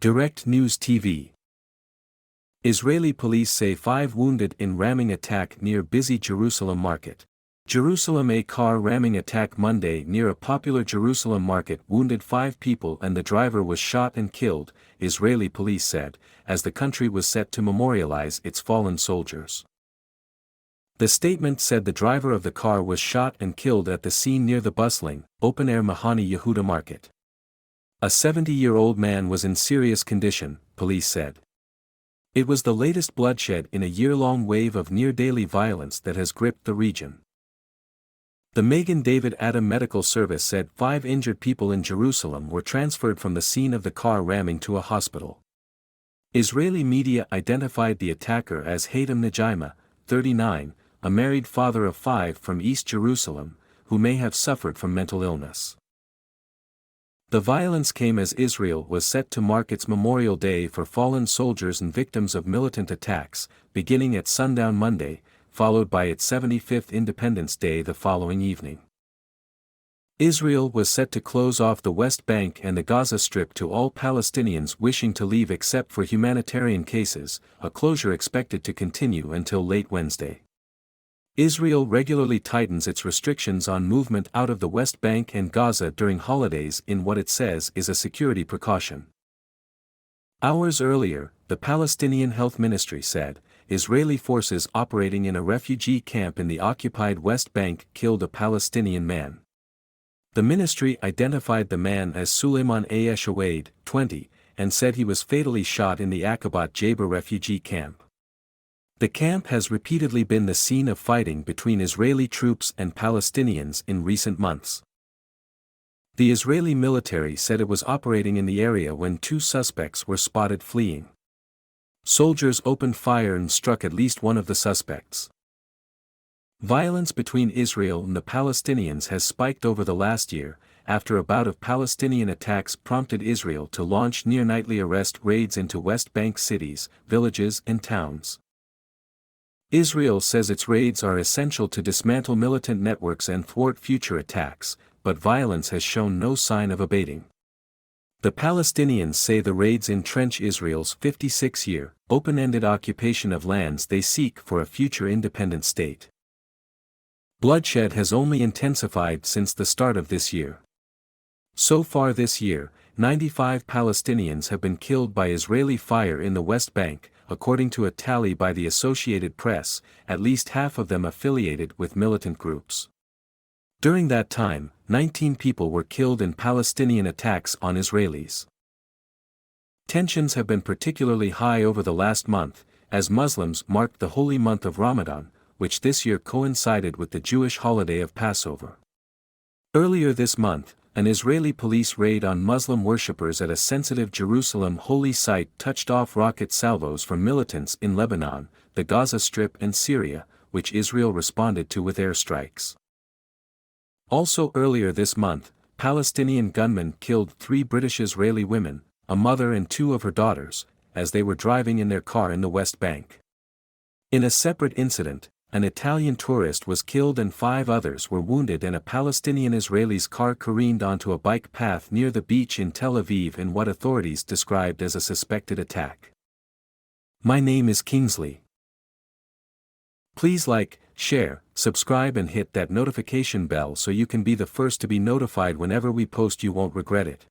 Direct News TV. Israeli police say 5 wounded in ramming attack near busy Jerusalem market. Jerusalem. A car ramming attack Monday near a popular Jerusalem market wounded 5 people and the driver was shot and killed, Israeli police said, as the country was set to memorialize its fallen soldiers. The statement said the driver of the car was shot and killed at the scene near the bustling, open-air Mahane Yehuda market. A 70-year-old man was in serious condition, police said. It was the latest bloodshed in a year-long wave of near-daily violence that has gripped the region. The Magen David Adam Medical Service said 5 injured people in Jerusalem were transferred from the scene of the car ramming to a hospital. Israeli media identified the attacker as Hatem Najima, 39, a married father of 5 from East Jerusalem, who may have suffered from mental illness. The violence came as Israel was set to mark its Memorial Day for fallen soldiers and victims of militant attacks, beginning at sundown Monday, followed by its 75th Independence Day the following evening. Israel was set to close off the West Bank and the Gaza Strip to all Palestinians wishing to leave except for humanitarian cases, a closure expected to continue until late Wednesday. Israel regularly tightens its restrictions on movement out of the West Bank and Gaza during holidays in what it says is a security precaution. Hours earlier, the Palestinian Health Ministry said, Israeli forces operating in a refugee camp in the occupied West Bank killed a Palestinian man. The ministry identified the man as Suleiman Ayesh Awaid, 20, and said he was fatally shot in the Aqabat Jaber refugee camp. The camp has repeatedly been the scene of fighting between Israeli troops and Palestinians in recent months. The Israeli military said it was operating in the area when 2 suspects were spotted fleeing. Soldiers opened fire and struck at least one of the suspects. Violence between Israel and the Palestinians has spiked over the last year, after a bout of Palestinian attacks prompted Israel to launch near-nightly arrest raids into West Bank cities, villages and towns. Israel says its raids are essential to dismantle militant networks and thwart future attacks, but violence has shown no sign of abating. The Palestinians say the raids entrench Israel's 56-year, open-ended occupation of lands they seek for a future independent state. Bloodshed has only intensified since the start of this year. So far this year, 95 Palestinians have been killed by Israeli fire in the West Bank, according to a tally by the Associated Press, at least half of them affiliated with militant groups. During that time, 19 people were killed in Palestinian attacks on Israelis. Tensions have been particularly high over the last month, as Muslims marked the holy month of Ramadan, which this year coincided with the Jewish holiday of Passover. Earlier this month, an Israeli police raid on Muslim worshippers at a sensitive Jerusalem holy site touched off rocket salvos from militants in Lebanon, the Gaza Strip and Syria, which Israel responded to with airstrikes. Also earlier this month, Palestinian gunmen killed 3 British-Israeli women, a mother and 2 of her daughters, as they were driving in their car in the West Bank. In a separate incident, an Italian tourist was killed and 5 others were wounded and a Palestinian Israeli's car careened onto a bike path near the beach in Tel Aviv in what authorities described as a suspected attack. My name is Kingsley. Please like, share, subscribe and hit that notification bell so you can be the first to be notified whenever we post. You won't regret it.